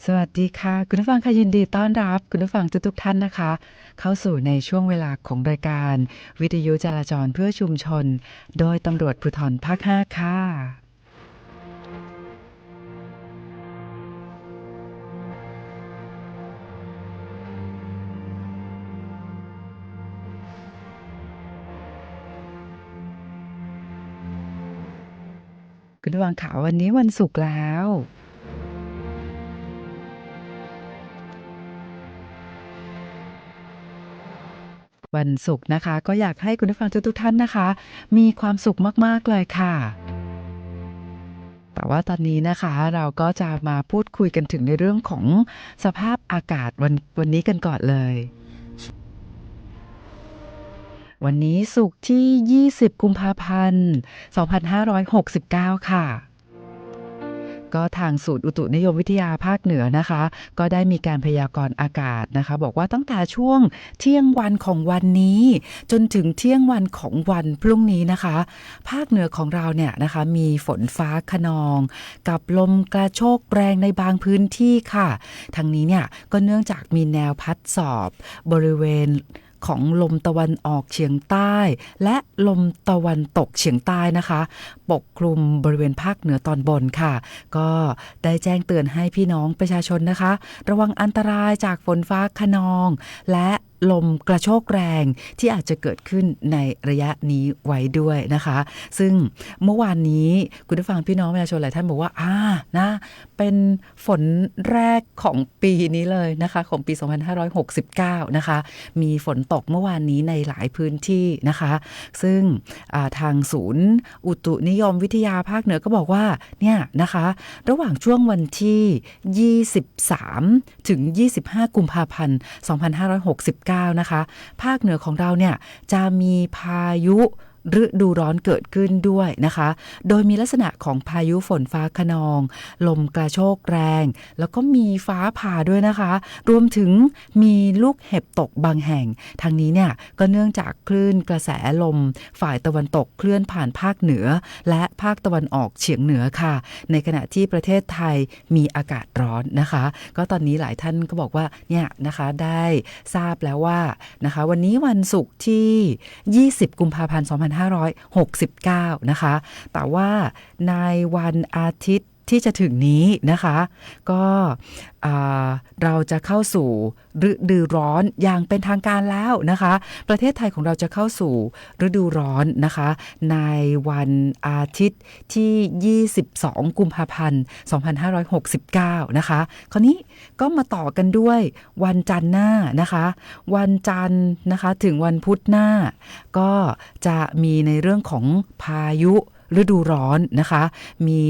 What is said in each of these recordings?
สวัสดีค่ะคุณผู้ฟังค่ะยินดีต้อนรับคุณผู้ฟังทุกๆท่านนะคะเข้าสู่ในช่วงเวลาของรายการวิทยุจราจรเพื่อชุมชนโดยตำรวจภูธรภาค5ค่ะคุณผู้ฟังค่ะวันนี้วันศุกร์แล้ววันศุกร์นะคะก็อยากให้คุณผู้ฟังทุกๆท่านนะคะมีความสุขมากๆเลยค่ะแต่ว่าตอนนี้นะคะเราก็จะมาพูดคุยกันถึงในเรื่องของสภาพอากาศวันนี้กันก่อนเลย วันนี้ศุกร์ที่ 20 กุมภาพันธ์ 2569 ค่ะ ก็ทางศูนย์อุตุนิยมวิทยาภาคเหนือนะคะ ก็ได้มีการพยากรณ์อากาศนะคะ บอกว่าตั้งแต่ช่วงเที่ยงวันของวันนี้ จนถึงเที่ยงวันของวันพรุ่งนี้นะคะ ภาคเหนือของเราเนี่ยนะคะมีฝนฟ้าคะนอง กับลมกระโชกแรงในบางพื้นที่ค่ะทางนี้เนี่ยก็เนื่องจากมีแนวพัดสอบบริเวณของลมตะวันออกเฉียงใต้ และลมตะวันตกเฉียงใต้นะคะปกคลุมบริเวณภาคเหนือตอนบนค่ะก็ได้แจ้งเตือนให้พี่น้องประชาชนนะคะระวังอันตรายจากฝนฟ้าคะนองและลมกระโชกแรงที่อาจจะเกิดขึ้นในระยะนี้ไว้ด้วยนะคะซึ่งเมื่อวานนี้คุณผู้ฟังพี่น้องประชาชนหลายท่านบอกว่านะเป็นฝนแรกของปีนี้เลยนะคะของปี 2569 นะคะมีฝนตกเมื่อวานนี้ในหลายพื้นที่นะคะซึ่งทางศูนย์อุตุนิยมวิทยาภาคเหนือก็บอกว่าเนี่ยนะคะระหว่างช่วงวันที่ 23 ถึง 25 กุมภาพันธ์ 2569 นะคะภาคเหนือของเราเนี่ยจะมีพายุฤดูร้อนเกิดขึ้นด้วยนะคะโดยมีลักษณะของพายุฝนฟ้าคะนองลมกระโชกแรงแล้วก็มีฟ้าผ่าด้วยนะคะรวมถึงมีลูกเห็บตกบางแห่งทางนี้เนี่ยก็เนื่องจากคลื่นกระแสลมฝ่ายตะวันตกเคลื่อนผ่านภาคเหนือและภาคตะวันออกเฉียงเหนือค่ะในขณะที่ประเทศไทยมีอากาศร้อนนะคะก็ตอนนี้หลายท่านก็บอกว่าเนี่ยนะคะได้ทราบแล้วว่านะคะวันนี้วันศุกร์ที่ 20 กุมภาพันธ์ 2569 นะคะแต่ว่าในวันอาทิตย์ที่จะถึงนี้นะคะก็เราจะเข้าสู่ฤดูร้อนอย่างเป็นทางการแล้วนะคะประเทศไทยของเราจะเข้าสู่ฤดูร้อนนะคะในวันอาทิตย์ที่ 22 กุมภาพันธ์ 2569 นะคะคราวนี้ก็มาต่อกันด้วยวันจันทร์หน้านะคะวันจันทร์นะคะถึงวันพุธหน้าก็จะมีในเรื่องของพายุฤดูร้อนนะคะมี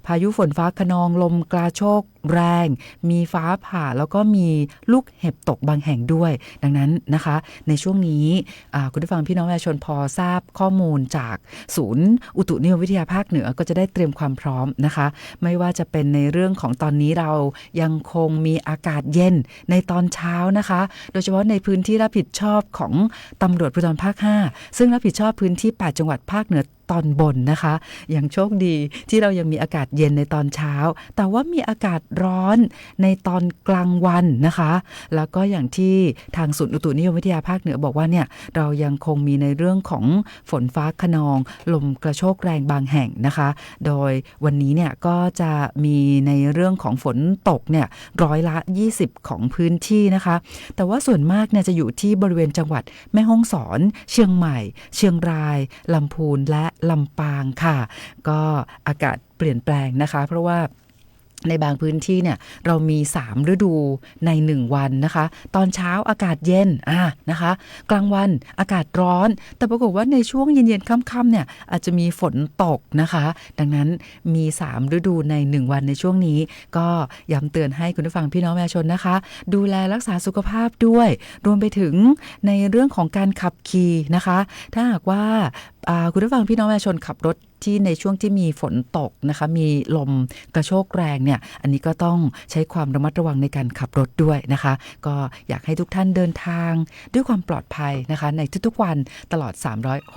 พายุฝนฟ้าคะนองลมกระโชกแรงมีฟ้าผ่าแล้วก็มีลูกเห็บตกบางแห่งด้วยดังนั้นนะคะในช่วงนี้คุณผู้ฟังพี่น้องประชาชนพอทราบข้อมูลจากศูนย์อุตุนิยมวิทยาภาคเหนือก็จะได้เตรียมความพร้อมนะคะไม่ว่าจะเป็นในเรื่องของตอนนี้เรายังคงมีอากาศเย็นในตอนเช้านะคะโดยเฉพาะในพื้นที่รับผิดชอบของตำรวจภูธรภาค5ซึ่งรับผิดชอบพื้นที่8จังหวัดภาคเหนือตอนบนนะคะอย่างโชคดีที่เรายังมีอากาศเย็นในตอนเช้าแต่ว่ามีอากาศร้อนในตอนกลางวันนะคะแล้วก็อย่างที่ทางศูนย์อุตุนิยมวิทยาภาคเหนือบอกว่าเนี่ยเรายังคงมีในเรื่องของฝนฟ้าคะนองลมกระโชกแรงบางแห่งนะคะโดยวันนี้เนี่ยก็จะมีในเรื่องของฝนตกเนี่ย20%ของพื้นที่นะคะแต่ว่าส่วนมากเนี่ยจะอยู่ที่บริเวณจังหวัดแม่ฮ่องสอนเชียงใหม่เชียงรายลำพูนและลำปางค่ะก็อากาศเปลี่ยนแปลงนะคะเพราะว่าในบางพื้นที่เนี่ยเรามี3ฤดูใน1วันนะคะตอนเช้าอากาศเย็นนะคะกลางวันอากาศร้อนแต่ปรากฏว่าในช่วงเย็นๆค่ำๆเนี่ยอาจจะมีฝนตกนะคะดังนั้นมี3ฤดูใน1วันในช่วงนี้ก็ย้ำเตือนให้คุณผู้ฟังพี่น้องประชาชนนะคะดูแลรักษาสุขภาพด้วยรวมไปถึงในเรื่องของการขับขี่นะคะถ้าหากว่าคุณผู้ฟังพี่น้องประชาชนขับรถ ที่ในช่วงที่มีฝนตกนะคะมีลมกระโชกแรงเนี่ยอันนี้ก็ต้องใช้ความระมัดระวังในการขับรถด้วยนะคะก็อยากให้ทุกท่านเดินทางด้วยความปลอดภัยนะคะในทุกๆวันตลอด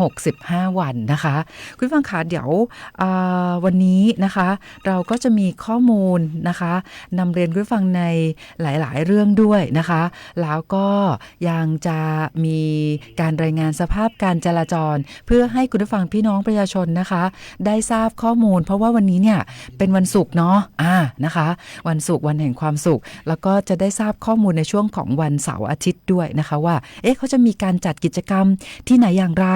365วันนะคะคุณผู้ฟังคะเดี๋ยววันนี้นะคะเราก็จะมีข้อมูลนะคะนำเรียนคุณผู้ฟังในหลายๆเรื่องด้วยนะคะแล้วก็ยังจะมีการรายงานสภาพการจราจรเพื่อให้คุณผู้ฟังพี่น้องประชาชนนะคะได้ทราบข้อมูลเพราะว่าวันนี้เนี่ยเป็นวันศุกร์เนาะนะคะวันศุกร์วันแห่งความสุขแล้วก็จะได้ทราบข้อมูลในช่วงของวันเสาร์อาทิตย์ด้วยนะคะว่าเขาจะมีการจัดกิจกรรมที่ไหนอย่างไร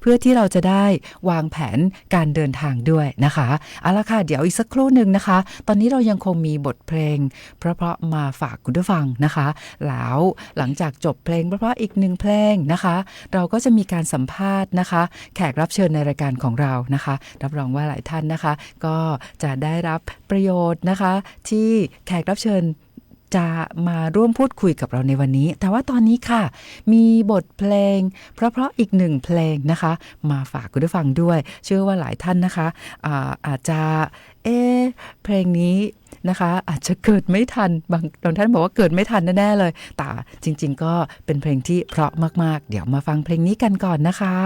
เพื่อที่เราจะได้วางแผนการเดินทางด้วยนะคะเอาละค่ะเดี๋ยวอีกสักครู่หนึ่งนะคะตอนนี้เรายังคงมีบทเพลงเพราะๆมาฝากคุณผู้ฟังนะคะแล้วหลังจากจบเพลงเพราะๆอีกหนึ่งเพลงนะคะเราก็จะมีการสัมภาษณ์นะคะแขกรับเชิญในรายการของเรานะคะรับรองว่าหลายท่านนะคะก็จะได้รับประโยชน์นะคะที่แขกรับเชิญจะมาร่วมพูดคุยกับเราในวันนี้แต่ว่าตอนนี้ค่ะมีบทเพลงเพราะๆอีกหนึ่งเพลงนะคะมาฝากคุณผู้ฟังด้วยเชื่อว่าหลายท่านนะคะอาจจะเพลงนี้นะคะอาจจะเกิดไม่ทันบางท่านบอกว่าเกิดไม่ทันแน่ๆเลยแต่จริงๆก็เป็นเพลงที่เพราะมากๆเดี๋ยวมาฟังเพลงนี้กันก่อนนะคะ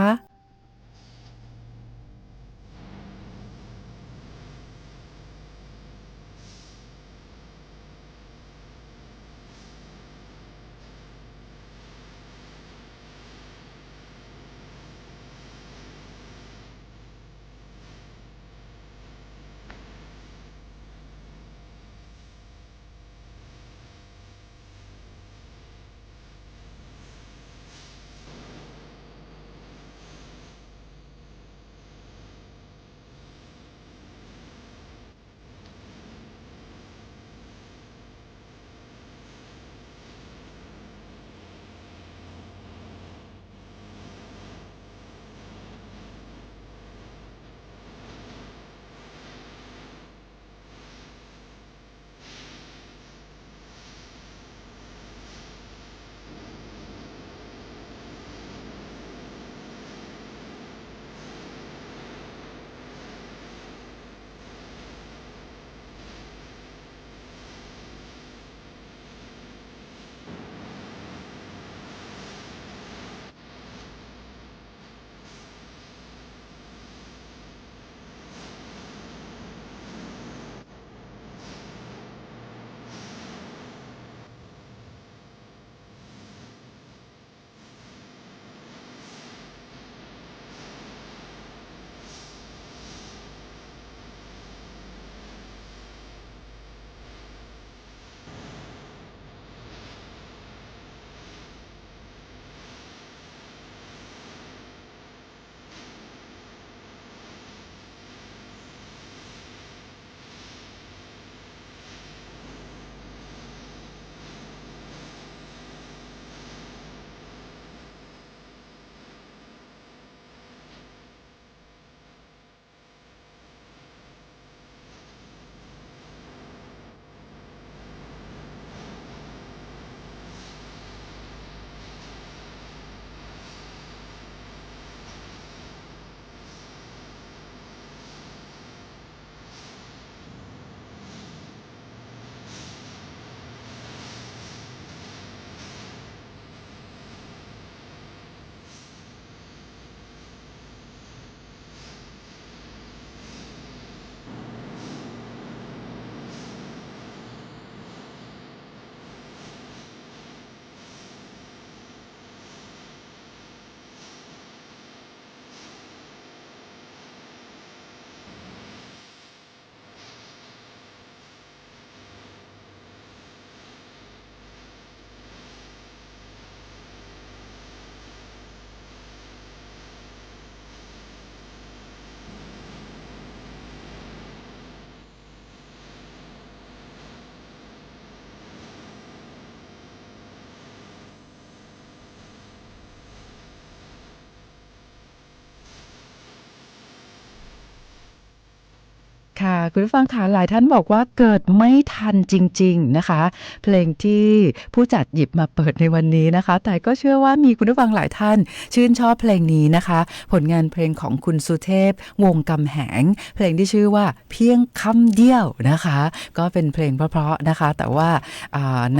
ค่ะคุณผู้ฟังคะหลายท่านบอกว่าเกิดไม่ทันจริงๆนะคะเพลงที่ผู้จัดหยิบมาเปิดในวันนี้นะคะแต่ก็เชื่อว่ามีคุณผู้ฟังหลายท่านชื่นชอบเพลงนี้นะคะผลงานเพลงของคุณสุเทพวงศ์กำแหงเพลงที่ชื่อว่าเพียงคำเดียวนะคะก็เป็นเพลงเพราะๆนะคะแต่ว่า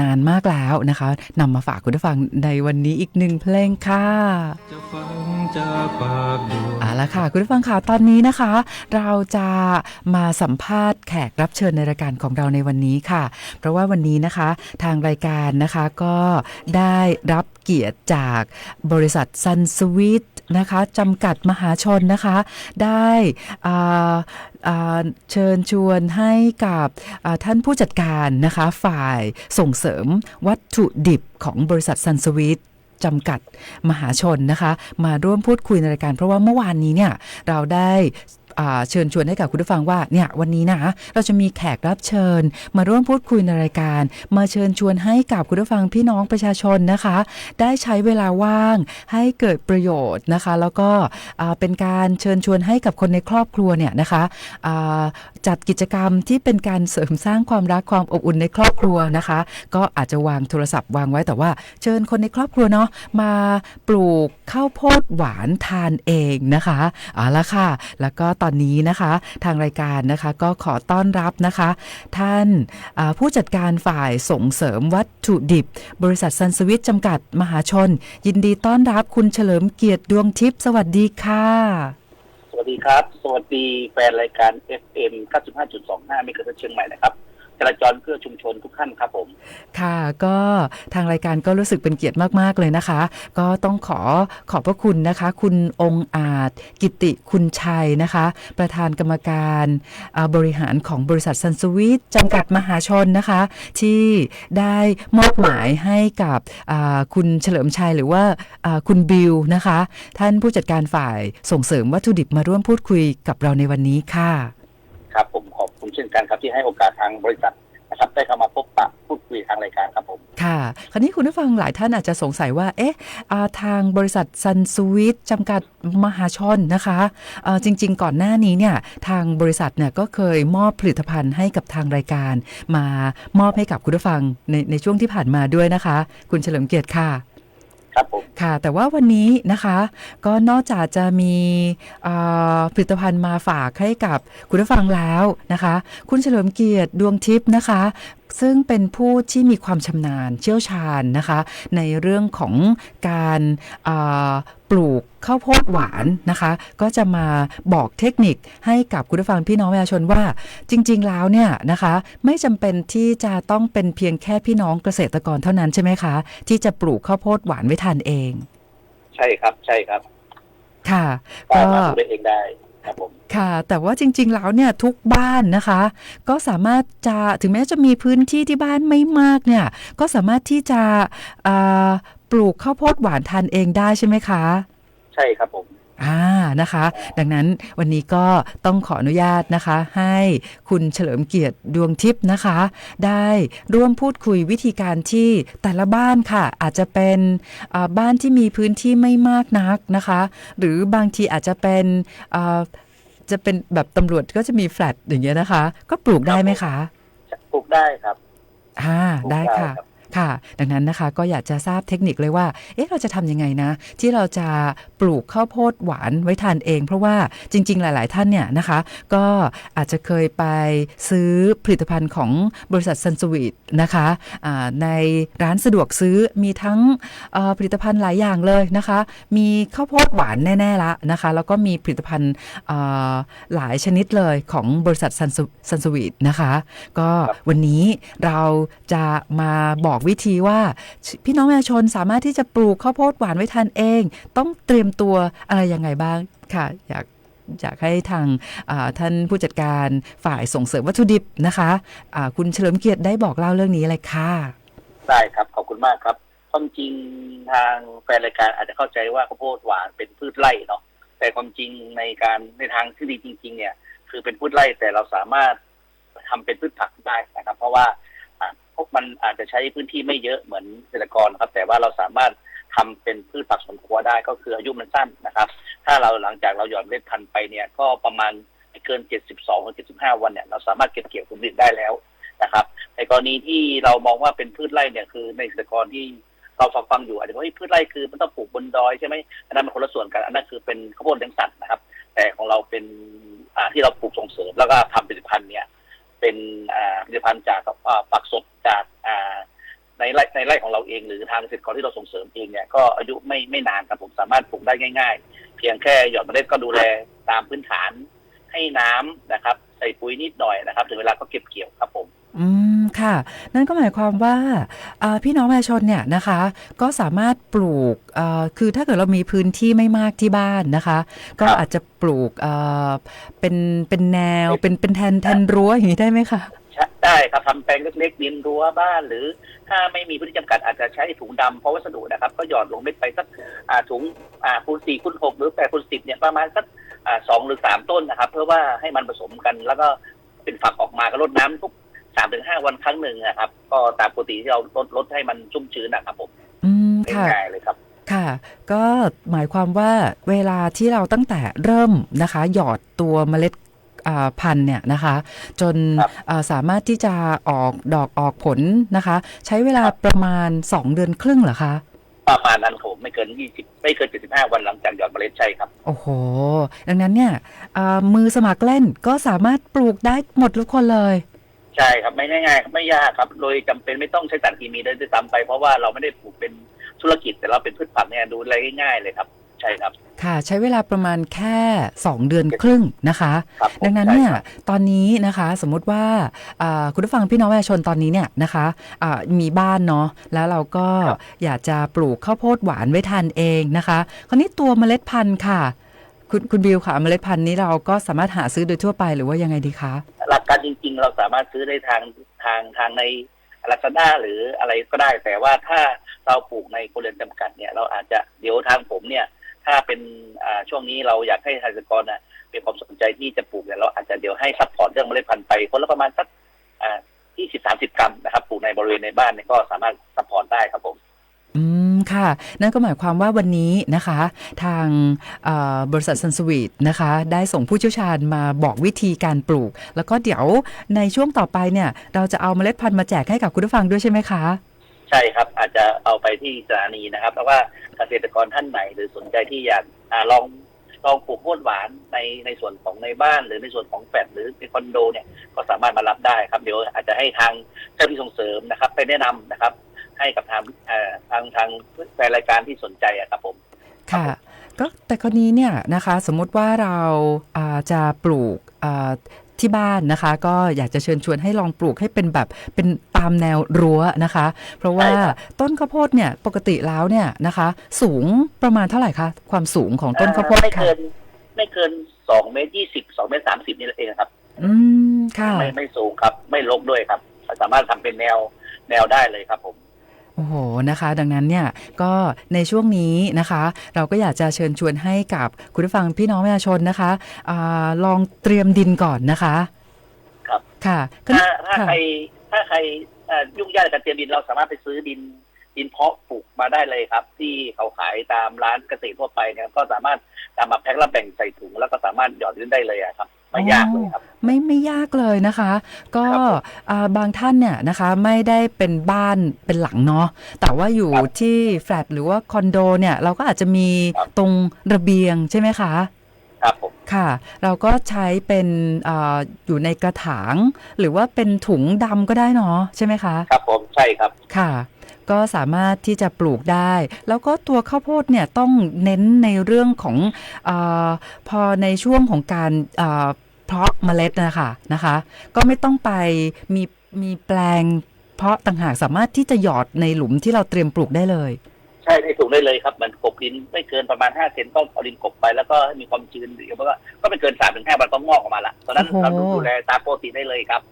นานมากแล้วนะคะนำมาฝากคุณผู้ฟังในวันนี้อีกหนึ่งเพลงค่ะจะฟังจากปากดูเอาละค่ะคุณผู้ฟังค่ะตอนนี้นะคะเราจะมาสัมภาษณ์แขกรับเชิญในรายการของเราในวันนี้ค่ะเพราะว่าวันนี้นะคะทางรายการนะคะก็ได้รับเกียรติจากบริษัทซันสวีทนะคะจำกัดมหาชนนะคะได้เชิญชวนให้กับท่านผู้จัดการนะคะฝ่ายส่งเสริมวัตถุดิบของบริษัทซันสวีทจำกัดมหาชนนะคะมาร่วมพูดคุยในรายการเพราะว่าเมื่อวานนี้เนี่ยเราได้เชิญชวนให้กับคุณผู้ฟังว่าเนี่ยวันนี้นะเราจะมีแขกรับเชิญมาร่วมพูดคุยในรายการมาเชิญชวนให้กับคุณผู้ฟังพี่น้องประชาชนนะคะได้ใช้เวลาว่างให้เกิดประโยชน์นะคะแล้วก็เป็นการเชิญชวนให้กับคนในครอบครัวเนี่ยนะคะจัดกิจกรรมที่เป็นการเสริมสร้างความรักความอบอุ่นในครอบครัวนะคะก็อาจจะวางโทรศัพท์วางไว้แต่ว่าเชิญคนในครอบครัวเนาะมาปลูกข้าวโพดหวานทานเองนะคะเอาละค่ะแล้วก็ตอนนี้นะคะทางรายการนะคะก็ขอต้อนรับนะคะท่านผู้จัดการฝ่ายส่งเสริมวัตถุดิบบริษัทซันสวิทจำกัดมหาชนยินดีต้อนรับคุณเฉลิมเกียรติดวงทิพย์สวัสดีค่ะสวัสดีครับสวัสดีแฟนรายการ FM 95.25 เมกะเฮิรตซ์เชียงใหม่นะครับจราจรเพื่อชุมชนทุกท่านครับผมค่ะก็ทางรายการก็รู้สึกเป็นเกียรติมากๆเลยนะคะก็ต้องขอบพระคุณนะคะคุณองค์อาจกิติคุณชัยนะคะประธานกรรมการบริหารของบริษัทซันสวีทจำกัดมหาชนนะคะที่ได้มอบหมายให้กับคุณเฉลิมชัยหรือว่าคุณบิวนะคะท่านผู้จัดการฝ่ายส่งเสริมวัตถุดิบมาร่วมพูดคุยกับเราในวันนี้ค่ะครับผมขอบคุณเช่นกันครับที่ให้โอกาสทางบริษัทนะครับได้เข้ามาพบปะพูดคุยทางรายการครับผมค่ะคราวนี้คุณผู้ฟังหลายท่านอาจจะสงสัยว่าเอ๊ะทางบริษัทซันสวีทจำกัดมหาชนนะคะจริงๆก่อนหน้านี้เนี่ยทางบริษัทเนี่ยก็เคยมอบผลิตภัณฑ์ให้กับทางรายการมามอบให้กับคุณผู้ฟังในช่วงที่ผ่านมาด้วยนะคะคุณเฉลิมเกียรติค่ะค่ะแต่ว่าวันนี้นะคะก็นอกจากจะมีผลิตภัณฑ์มาฝากให้กับคุณผู้ฟังแล้วนะคะคุณเฉลิมเกียรติดวงทิพย์นะคะซึ่งเป็นผู้ที่มีความชำนาญเชี่ยวชาญนะคะในเรื่องของการปลูกข้าวโพดหวานนะคะก็จะมาบอกเทคนิคให้กับคุณผู้ฟังพี่น้องประชาชนว่าจริงๆแล้วเนี่ยนะคะไม่จำเป็นที่จะต้องเป็นเพียงแค่พี่น้องเกษตรกรเท่านั้นใช่ไหมคะที่จะปลูกข้าวโพดหวานไว้ทานเองใช่ครับค่ะก็ปลูกเองได้ครับผมค่ะแต่ว่าจริงๆแล้วเนี่ยทุกบ้านนะคะก็สามารถจะถึงแม้จะมีพื้นที่ที่บ้านไม่มากเนี่ยก็สามารถที่จะปลูกข้าวโพดหวานทานเองได้ใช่ไหมคะใช่ครับผมนะคะดังนั้นวันนี้ก็ต้องขออนุญาตนะคะให้คุณเฉลิมเกียรติดวงทิพย์นะคะได้ร่วมพูดคุยวิธีการที่แต่ละบ้านค่ะอาจจะเป็นบ้านที่มีพื้นที่ไม่มากนักนะคะหรือบางทีอาจจะเป็นจะเป็นแบบตำรวจก็จะมีแฟลตอย่างเงี้ยนะคะก็ปลูกได้ไหมคะปลูกได้ครับได้ค่ะค่ะดังนั้นนะคะก็อยากจะทราบเทคนิคเลยว่าเราจะทำยังไงนะที่เราจะปลูกข้าวโพดหวานไว้ทานเองเพราะว่าจริงๆหลายๆท่านเนี่ยนะคะก็อาจจะเคยไปซื้อผลิตภัณฑ์ของบริษัทซันสวีทนะคะในร้านสะดวกซื้อมีทั้งผลิตภัณฑ์หลายอย่างเลยนะคะมีข้าวโพดหวานแน่ๆละนะคะแล้วก็มีผลิตภัณฑ์หลายชนิดเลยของบริษัทซันสวีทนะคะก็วันนี้เราจะมาบอกวิธีว่าพี่น้องประชาชนสามารถที่จะปลูกข้าวโพดหวานไว้ทานเองต้องเตรียมตัวอะไรยังไงบ้างค่ะอยากให้ทางท่านผู้จัดการฝ่ายส่งเสริมวัตถุดิบนะคะคุณเฉลิมเกียรติได้บอกเล่าเรื่องนี้เลยค่ะได้ครับขอบคุณมากครับความจริงทางแฟนรายการอาจจะเข้าใจว่าข้าวโพดหวานเป็นพืชไร่เนาะแต่ความจริงในทางที่ดีจริงๆเนี่ยคือเป็นพืชไร่แต่เราสามารถทำเป็นพืชผักได้นะครับเพราะว่าพวกมันอาจจะใช้พื้นที่ไม่เยอะเหมือนเกษตรกรครับแต่ว่าเราสามารถทำเป็นพืชผักสวนครัวได้ก็คืออายุมันสั้นนะครับถ้าเราหลังจากเราหย่อนเมล็ดพันธุ์ไปเนี่ยก็ประมาณ ไม่เกิน72ถึง75วันเนี่ยเราสามารถเก็บเกี่ยวผลผลิตได้แล้วนะครับในกรณีที่เรามองว่าเป็นพืชไร่เนี่ยคือในเกษตรกรที่เราฟังอยู่อาจจะว่าพืชไร่คือมันต้องปลูกบนดอยใช่ไหมอันนั้นมันคนละส่วนกันอันนั้นคือเป็นข้าวโพดเลี้ยงสัตว์นะครับแต่ของเราเป็นที่เราปลูกส่งเสริมแล้วก็ทำผลิตภัณฑ์เนี่ยเป็นผลิตภัณฑ์จากผักสดจากในไร่ของเราเองหรือทางเกษตรกรที่เราส่งเสริมเองเนี่ยก็อายุไม่นานครับผมสามารถปลูกได้ง่ายๆเพียงแค่หยอดเมล็ดก็ดูแลตามพื้นฐานให้น้ำนะครับใส่ปุ๋ยนิดหน่อยนะครับถึงเวลาก็เก็บเกี่ยวครับผมค่ะนั่นก็หมายความว่าพี่น้องประชาชนเนี่ยนะคะก็สามารถปลูกคือถ้าเกิดเรามีพื้นที่ไม่มากที่บ้านนะคะก็อาจจะปลูกเป็นแนวเป็นแทนรั้วอย่างนี้ได้ไหมคะได้ครับทำแปลงเล็กๆดินรั้วบ้านหรือถ้าไม่มีพื้นที่จำกัดอาจจะใช้ถุงดำเพราะวัสดุนะครับก็หยอดลงเม็ดไปสักถุงคูณ4คูณ6หรือ8คูณ10เนี่ยประมาณสัก2หรือ3ต้นนะครับเพื่อว่าให้มันผสมกันแล้วก็เป็นฝักออกมาก็รดน้ำทุก3-5 วันครั้งหนึ่งนะครับก็ตามปกติที่เราลดให้มันชุ่มชื้นนะครับผมง่ายๆเลยครับค่ะก็หมายความว่าเวลาที่เราตั้งแต่เริ่มนะคะหยอดตัวเมล็ดพันธุ์เนี่ยนะคะจนสามารถที่จะออกดอกออกผลนะคะใช้เวลาประมาณ2 เดือนครึ่งเหรอคะประมาณนั้นผมไม่เกิน75 วันหลังจากหยอดเมล็ดใช่ครับโอ้โหดังนั้นเนี่ยมือสมัครเล่นก็สามารถปลูกได้หมดทุกคนเลยใช่ครับไม่ง่ายๆไม่ยากครับโดยจำเป็นไม่ต้องใช้สารเคมีด้วยซ้ำไปเพราะว่าเราไม่ได้ปลูกเป็นธุรกิจแต่เราเป็นพืชผักเนี่ยดูแลง่ายๆเลยครับใช่ครับค่ะใช้เวลาประมาณแค่2 เดือนครึ่งนะคะดังนั้นเนี่ยตอนนี้นะคะสมมุติว่าคุณผู้ฟังพี่น้องประชาชนตอนนี้เนี่ยนะคะมีบ้านเนาะแล้วเราก็อยากจะปลูกข้าวโพดหวานไว้ทานเองนะคะคราวนี้ตัวเมล็ดพันธุ์ค่ะคุณบิวค่ะเมล็ดพันธุ์นี้เราก็สามารถหาซื้อโดยทั่วไปหรือว่ายังไงดีคะหลักการจริงๆเราสามารถซื้อได้ทางใน Lazada หรืออะไรก็ได้แต่ว่าถ้าเราปลูกในครัวเรือนจำกัดเนี่ยเราอาจจะเดี๋ยวทางผมเนี่ยถ้าเป็นช่วงนี้เราอยากให้เกษตรกรเป็นความสนใจที่จะปลูกเนี่ยเราอาจจะเดี๋ยวให้ซัพพอร์ตเรื่องเมล็ดพันธุ์ไปคนละประมาณสัก20-30 กรัมนะครับปลูกในบริเวณในบ้านเนี่ยก็สามารถซัพพอร์ตได้ครับผมค่ะนั่นก็หมายความว่าวันนี้นะคะทางบริษัทซันสวีทนะคะได้ส่งผู้เชี่ยวชาญมาบอกวิธีการปลูกแล้วก็เดี๋ยวในช่วงต่อไปเนี่ยเราจะเอาเมล็ดพันธุ์มาแจกให้กับคุณผู้ฟังด้วยใช่ไหมคะใช่ครับอาจจะเอาไปที่สถานีนะครับแล้วว่าเกษตรกรท่านไหนหรือสนใจที่อยากลองปลูกโพดหวานในส่วนของในบ้านหรือในส่วนของแฟลตหรือในคอนโดเนี่ยก็สามารถมารับได้ครับเดี๋ยวอาจจะให้ทางเจ้าที่ส่งเสริมนะครับไปแนะนำนะครับให้กับทางแฟนรายการที่สนใจครับผมค่ะก็แต่กรณีเนี่ยนะคะสมมุติว่าเราจะปลูกที่บ้านนะคะก็อยากจะเชิญชวนให้ลองปลูกให้เป็นแบบเป็นตามแนวรั้วนะคะเพราะว่าต้นข้าวโพดเนี่ยปกติแล้วเนี่ยนะคะสูงประมาณเท่าไหร่คะความสูงของต้นข้าวโพดไม่เกิน2.20 เมตร2.30 เมตรนี่เองครับค่ะไม่สูงครับไม่รกด้วยครับสามารถทำเป็นแนวได้เลยครับผมโอ้โหนะคะดังนั้นเนี่ยก็ในช่วงนี้นะคะเราก็อยากจะเชิญชวนให้กับคุณผู้ฟังพี่น้องประชาชนนะคะลองเตรียมดินก่อนนะคะครับค่ะถ้าใครยุ่งยากกับการเตรียมดินเราสามารถไปซื้อดินเพาะปลูกมาได้เลยครับที่เขาขายตามร้านเกษตรทั่วไปเนี่ยก็สามารถนำมาแพ็คแล้วแบ่งใส่ถุงแล้วก็สามารถหยอดดินได้เลยครับไม่ยากเลยครับไม่ยากเลยนะคะก็บางท่านเนี่ยนะคะไม่ได้เป็นบ้านเป็นหลังเนาะแต่ว่าอยู่ที่แฟลตหรือว่าคอนโดเนี่ยเราก็อาจจะมีตรงระเบียงใช่ไหมคะครับผมค่ะเราก็ใช้เป็นอยู่ในกระถางหรือว่าเป็นถุงดำก็ได้เนาะใช่ไหมคะครับผมใช่ครับค่ะก็สามารถที่จะปลูกได้แล้วก็ตัวข้าวโพดเนี่ยต้องเน้นในเรื่องของพอในช่วงของการเพาะเมล็ดนะคะก็ไม่ต้องไปมีแปลงเพาะต่างหากสามารถที่จะหยอดในหลุมที่เราเตรียมปลูกได้เลยใช่ในถุงได้เลยครับมันกบดินไม่เกินประมาณ5 เซนก็เอาดินกบไปแล้วก็มีความชื้นเดี๋ยวก็ไม่เกิน3-5 วันก็งอกออกมาละตอนนั้นเราดูแลตามปกติได้เลยครับ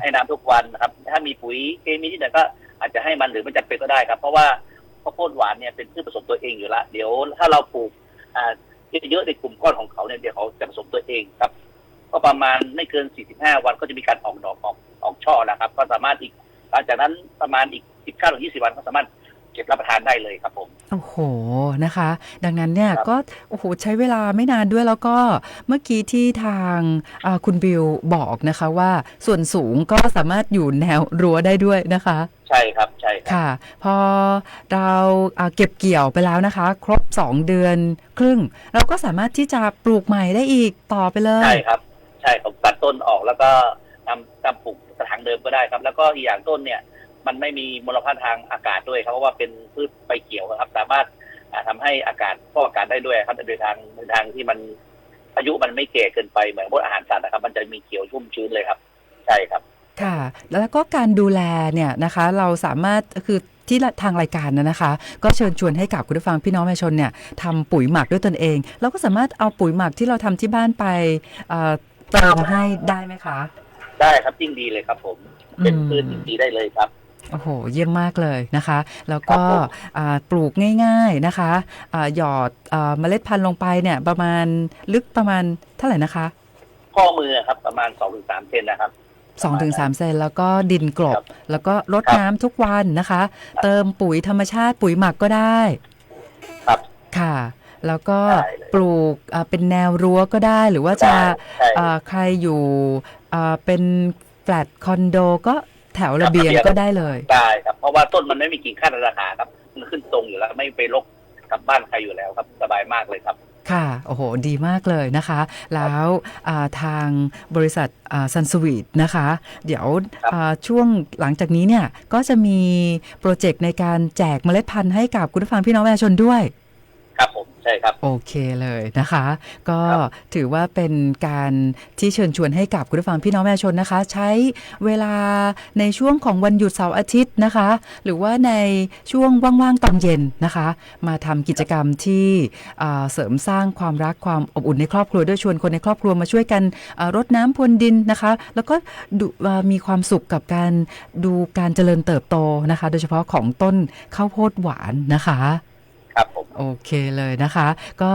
ให้น้ำทุกวันนะครับถ้ามีปุ๋ยเคมีที่ไหนก็อาจจะให้มันหรือไม่จำเป็นก็ได้ครับเพราะว่าข้าวโพดหวานเนี่ยเป็นพืชผสมตัวเองอยู่ละเดี๋ยวถ้าเราปลูกเยอะในกลุ่มก้อนของเขาเนี่ยเดี๋ยวเขาจะผสมตัวเองครับก็ประมาณไม่เกิน45 วันก็จะมีการออกดอกออกช่อนะครับก็สามารถอีกหลังจากนั้นประมาณอีก19-20 วันก็สามารถ เก็บรับประทานได้เลยครับผมโอ้โหนะคะดังนั้นเนี่ยครับก็โอ้โหใช้เวลาไม่นานด้วยแล้วก็เมื่อกี้ที่ทางคุณบิลบอกนะคะว่าส่วนสูงก็สามารถอยู่แนวรั้วได้ด้วยนะคะใช่ครับใช่ครับค่ะพอเราเก็บเกี่ยวไปแล้วนะคะครบ2 เดือนครึ่งเราก็สามารถที่จะปลูกใหม่ได้อีกต่อไปเลยใช่ครับใช่ผมตัดต้นออกแล้วก็นำปลูกกระถางเดิมก็ได้ครับแล้วก็อีกอย่างต้นเนี่ยมันไม่มีมลภาวะทางอากาศด้วยครับเพราะว่าเป็นพืชใบเขียวครับสามารถทำให้อากาศฟอกอากาศได้ด้วยครับโดยทางที่มันอายุมันไม่แก่เกินไปเหมือนพวกอาหารสัตว์นะครับมันจะมีเขียวชุ่มชื้นเลยครับใช่ครับค่ะแล้วก็การดูแลเนี่ยนะคะเราสามารถคือที่ทางรายการนะคะก็เชิญชวนให้กับคุณผู้ฟังพี่น้องประชาชนเนี่ยทำปุ๋ยหมักด้วยตนเองเราก็สามารถเอาปุ๋ยหมักที่เราทำที่บ้านไปเติมให้ได้ไหมคะได้ครับยิ่งดีเลยครับผมเป็นพืชยิ่งดีได้เลยครับโอ้โหเยี่ยมมากเลยนะคะแล้วก็ปลูกง่ายๆนะคะหยอดเมล็ดพันธุ์ลงไปเนี่ยประมาณลึกประมาณเท่าไหร่นะคะข้อมือครับประมาณ 2-3 เซนนะครับ2-3 เซนแล้วก็ดินกลบแล้วก็รดน้ำทุกวันนะคะเติมปุ๋ยธรรมชาติปุ๋ยหมักก็ได้ครับค่ะแล้วก็ปลูกเป็นแนวรั้วก็ได้หรือว่าจะใครอยู่เป็นแฟลตคอนโดก็แถวระเบียงก็ได้เลยได้ครับเพราะว่าต้นมันไม่มีกิ่งขั้นราคาครับมันขึ้นตรงอยู่แล้วไม่ไปรกกับบ้านใครอยู่แล้วครับสบายมากเลยครับค่ะโอ้โหดีมากเลยนะคะแล้วทางบริษัทซันสวีทนะคะเดี๋ยวช่วงหลังจากนี้เนี่ยก็จะมีโปรเจกต์ในการแจกเมล็ดพันธุ์ให้กับคุณผู้ฟังพี่น้องประชาชนด้วยครับผมใช่ครับโอเคเลยนะคะก็ถือว่าเป็นการที่เชิญชวนให้กับคุณผู้ฟังพี่น้องประชาชนนะคะใช้เวลาในช่วงของวันหยุดเสาร์อาทิตย์นะคะหรือว่าในช่วงว่างๆตอนเย็นนะคะมาทำกิจกรรมที่เสริมสร้างความรักความอบอุ่นในครอบครัวด้วยชวนคนในครอบครัวมาช่วยกันรดน้ำพรวนดินนะคะแล้วก็มีความสุขกับการดูการเจริญเติบโตนะคะโดยเฉพาะของต้นข้าวโพดหวานนะคะโอเคเลยนะคะก็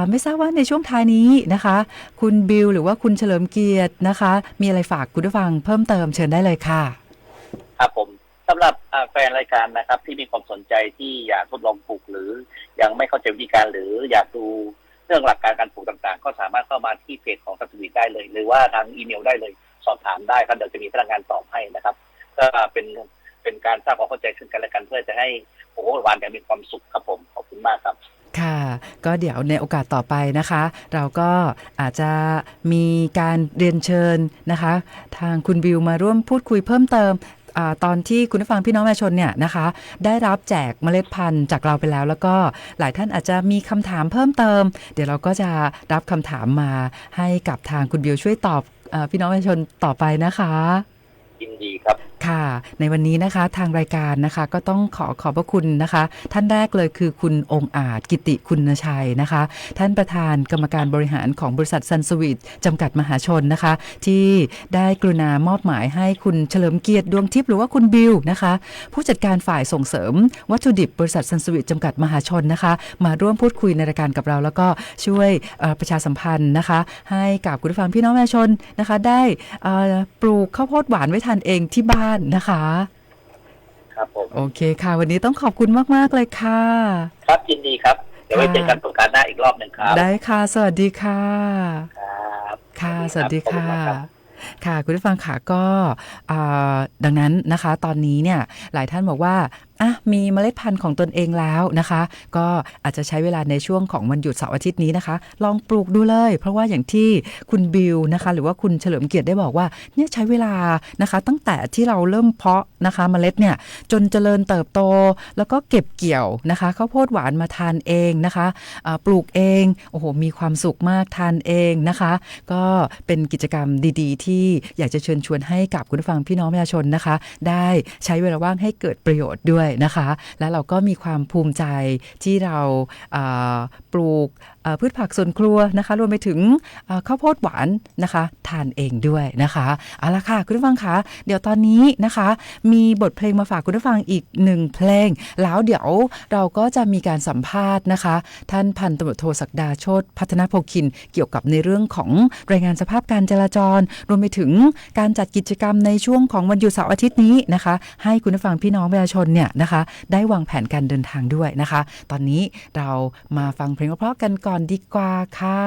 ไม่ทราบว่าในช่วงท้ายนี้นะคะคุณบิลหรือว่าคุณเฉลิมเกียรตินะคะมีอะไรฝากคุณผู้ฟังเพิ่มเติมเชิญได้เลยค่ะครับผมสำหรับแฟนรายการนะครับที่มีความสนใจที่อยากทดลองปลูกหรือยังไม่เข้าใจวิธีการหรืออยากดูเรื่องหลักการการปลูกต่างๆก็สามารถเข้ามาที่เพจของซันสวีทได้เลยหรือว่าทางอีเมลได้เลยสอบถามได้ครับเดี๋ยวจะมีพนักงานตอบให้นะครับก็เป็นการสร้างความเข้าใจซึ่งกันและกันเพื่อจะให้โอ้โหหวานอย่างมีความสุขครับผมขอบคุณมากครับค่ะก็เดี๋ยวในโอกาสต่อไปนะคะเราก็อาจจะมีการเรียนเชิญนะคะทางคุณบิลมาร่วมพูดคุยเพิ่มเติมตอนที่คุณผู้ฟังพี่น้องประชาชนเนี่ยนะคะได้รับแจกเมล็ดพันธุ์จากเราไปแล้วก็หลายท่านอาจจะมีคำถามเพิ่มเติมเดี๋ยวเราก็จะรับคำถามมาให้กับทางคุณบิลช่วยตอบพี่น้องประชาชนต่อไปนะคะยินดีครับค่ะในวันนี้นะคะทางรายการนะคะก็ต้องขอบพระคุณนะคะท่านแรกเลยคือคุณองค์อาจกิติคุณชัยนะคะท่านประธานกรรมการบริหารของบริษัทซันสวีทจำกัดมหาชนนะคะที่ได้กรุณามอบหมายให้คุณเฉลิมเกียรติดวงทิพย์หรือว่าคุณบิลนะคะผู้จัดการฝ่ายส่งเสริมวัตถุดิบบริษัทซันสวีทจำกัดมหาชนนะคะมาร่วมพูดคุยในรายการกับเราแล้วก็ช่วยประชาสัมพันธ์นะคะให้กับคุณผู้ฟังพี่น้องประชาชนนะคะได้ปลูกข้าวโพดหวานไว้ทานเองที่บ้านนะคะครับผมโอเคค่ะวันนี้ต้องขอบคุณมากๆเลยค่ะครับยินดีครับเดี๋ยวไว้เจอกันโอกาสหน้าอีกรอบหนึ่งครับได้ค่ะสวัสดีค่ะครับค่ะสวัสดีค่ะค่ะคุณผู้ฟังค่ะก็ดังนั้นนะคะตอนนี้เนี่ยหลายท่านบอกว่ามีเมล็ดพันธุ์ของตนเองแล้วนะคะก็อาจจะใช้เวลาในช่วงของวันหยุดเสาร์อาทิตย์นี้นะคะลองปลูกดูเลยเพราะว่าอย่างที่คุณบิลนะคะหรือว่าคุณเฉลิมเกียรติได้บอกว่าเนี่ยใช้เวลานะคะตั้งแต่ที่เราเริ่มเพาะนะคะเมล็ดเนี่ยจนเจริญเติบโตแล้วก็เก็บเกี่ยวนะคะข้าวโพดหวานมาทานเองนะคะปลูกเองโอ้โหมีความสุขมากทานเองนะคะก็เป็นกิจกรรมดีๆที่อยากจะเชิญชวนให้กับคุณผู้ฟังพี่น้องประชาชนนะคะได้ใช้เวลาว่างให้เกิดประโยชน์ด้วยนะคะและเราก็มีความภูมิใจที่เราปลูกพืชผักสวนครัวนะคะรวมไปถึงข้าวโพดหวานนะคะทานเองด้วยนะคะเอาละค่ะคุณผู้ฟังคะเดี๋ยวตอนนี้นะคะมีบทเพลงมาฝากคุณผู้ฟังอีก1เพลงแล้วเดี๋ยวเราก็จะมีการสัมภาษณ์นะคะท่านพันตำรวจโทศักดาโชติพัฒนโภคินเกี่ยวกับในเรื่องของรายงานสภาพการจราจรรวมไปถึงการจัดกิจกรรมในช่วงของวันหยุดเสาร์อาทิตย์นี้นะคะให้คุณผู้ฟังพี่น้องประชาชนเนี่ย นะคะได้วางแผนการเดินทางด้วยนะคะตอนนี้เรามาฟังเพลงเพราะๆกันก่อนดีกว่าค่ะ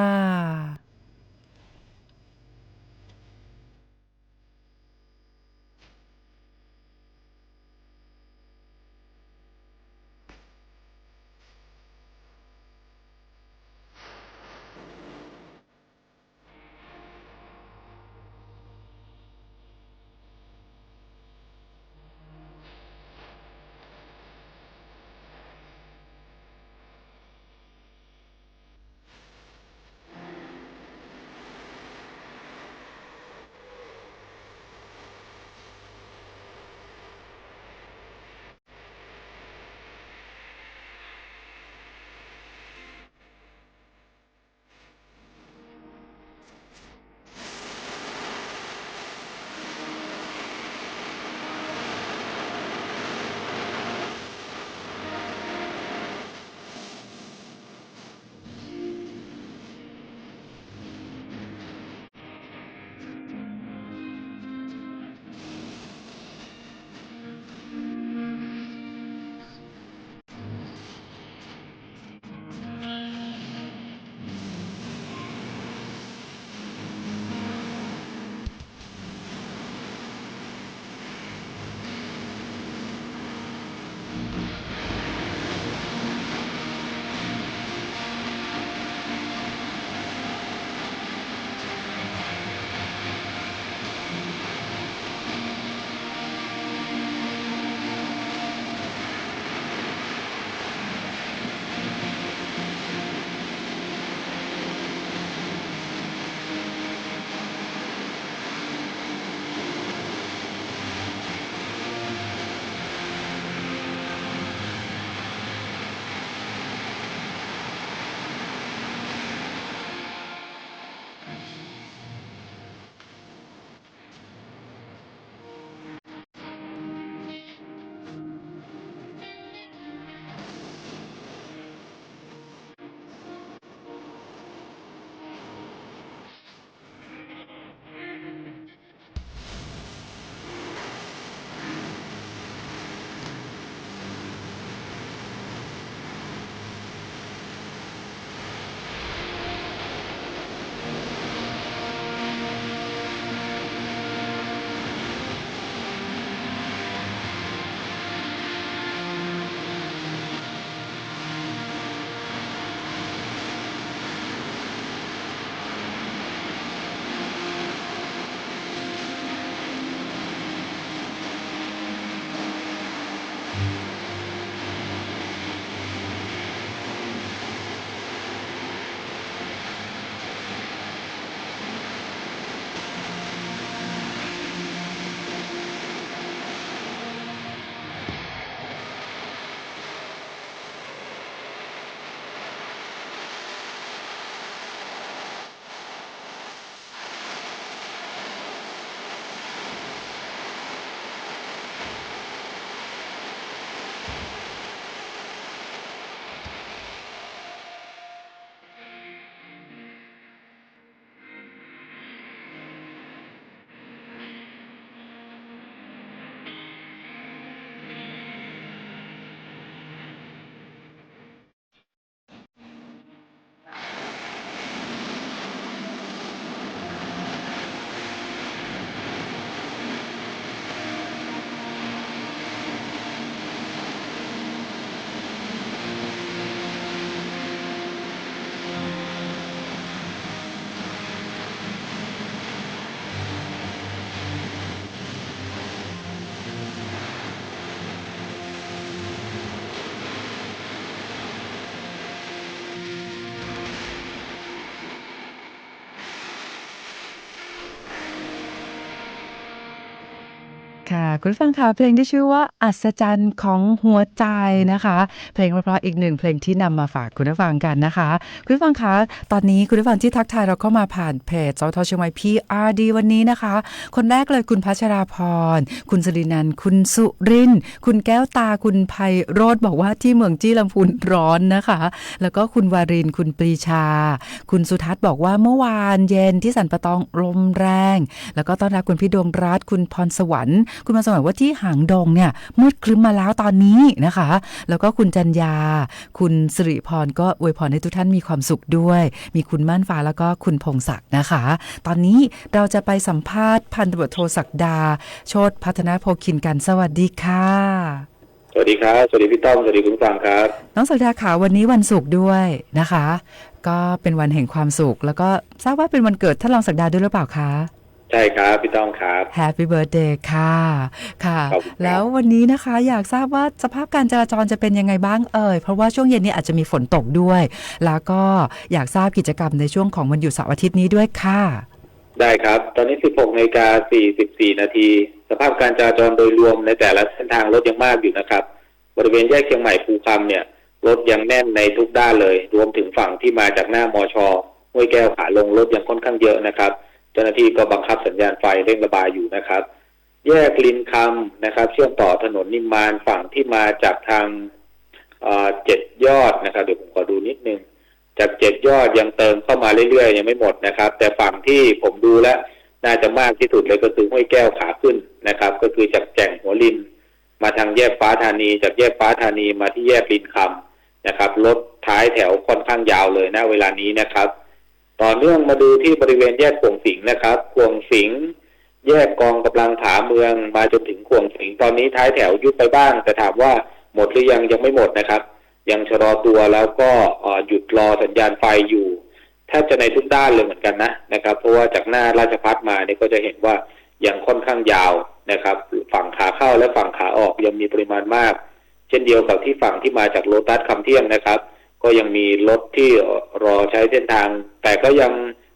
ค่ะคุณผู้ฟังคะเพลงที่ชื่อว่าอัศจรรย์ของหัวใจนะคะเพลงเพราะๆอีกหนึ่งเพลงที่นำมาฝากคุณผู้ฟังกันนะคะคุณผู้ฟังคะตอนนี้คุณผู้ฟังที่ทักทายเราเข้ามาผ่านเพจสทเชียงใหม่ PRD วันนี้นะคะคนแรกเลยคุณพัชราพรคุณสิรินันท์คุณสุรินทร์คุณแก้วตาคุณไพโรจน์บอกว่าที่เมืองจี้ลำพูนร้อนนะคะแล้วก็คุณวารินทร์คุณปรีชาคุณสุทัศน์บอกว่าเมื่อวานเย็นที่สันปะตองลมแรงแล้วก็ต้อนรับคุณพี่ดวงรัตน์คุณพรสวรรค์ คุณมาสมัยว่าที่หางดงเนี่ยมืดครึ้มมาแล้วตอนนี้นะคะแล้วก็คุณจัญญาคุณสิริพรก็อวยพรให้ทุกท่านมีความสุขด้วยมีคุณม่านฟ้าแล้วก็คุณพงศักดิ์นะคะตอนนี้เราจะไปสัมภาษณ์พันตำรวจโทศักดาโชติพัฒนาโพคินกันสวัสดีค่ะสวัสดีครับสวัสดีพี่ต้อมสวัสดีคุณฟังครับน้องศักดาค่ะวันนี้วันศุกร์ด้วยนะคะก็เป็นวันแห่งความสุขแล้วก็ทราบว่าเป็นวันเกิดท่านรองศักดาด้วยหรือเปล่าคะใช่ครับพี่ต้อมครับ Happy Birthday ค่ะค่ะแล้ววันนี้นะคะอยากทราบว่าสภาพการจราจรจะเป็นยังไงบ้างเพราะว่าช่วงเย็นนี้อาจจะมีฝนตกด้วยแล้วก็อยากทราบกิจกรรมในช่วงของวันหยุดเสาร์อาทิตย์นี้ด้วยค่ะได้ครับตอนนี้ 16:44 นาทีสภาพการจราจรโดยรวมในแต่ละเส้นทางรถยังมากอยู่นะครับบริเวณแยกเชียงใหม่ภูคำเนี่ยรถยังแน่นในทุกด้านเลยรวมถึงฝั่งที่มาจากหน้ามช.ห้วยแก้วขาลงรถยังค่อนข้างเยอะนะครับเจ้าหน้าที่ก็บังคับสัญญาณไฟเร่งระบายอยู่นะครับแยกลินคำนะครับเชื่อมต่อถนนนิมมานฝั่งที่มาจากทาง7 ยอดนะครับเดี๋ยวผมขอดูนิดนึงจาก7 ยอดยังเติมเข้ามาเรื่อยๆยังไม่หมดนะครับแต่ฝั่งที่ผมดูแล้วน่าจะมากที่สุดเลยก็คือห้วยแก้วขาขึ้นนะครับก็คือจากแก่งหัวลินมาทางแยกฟ้าธานีจากแยกฟ้าธานีมาที่แยกลินคำนะครับรถท้ายแถวค่อนข้างยาวเลยณเวลานี้นะครับต่อเนื่องมาดูที่บริเวณแยกขวงสิงห์นะครับขวงสิงห์แยกกองกำลังผาเมืองมาจนถึงขวงสิงห์ตอนนี้ท้ายแถวยุบไปบ้างแต่ถามว่าหมดหรือยังไม่หมดนะครับยังชะลอตัวแล้วก็หยุดรอสัญญาณไฟอยู่แทบจะในทุกด้านเลยเหมือนกันนะครับเพราะว่าจากหน้าราชภัฏมาเนี่ยก็จะเห็นว่ายังค่อนข้างยาวนะครับฝั่งขาเข้าและฝั่งขาออกยังมีปริมาณมากเช่นเดียวกับที่ฝั่งที่มาจากโลตัสคำเที่ยงนะครับก็ยังมีรถที่รอใช้เส้นทางแต่ก็ยัง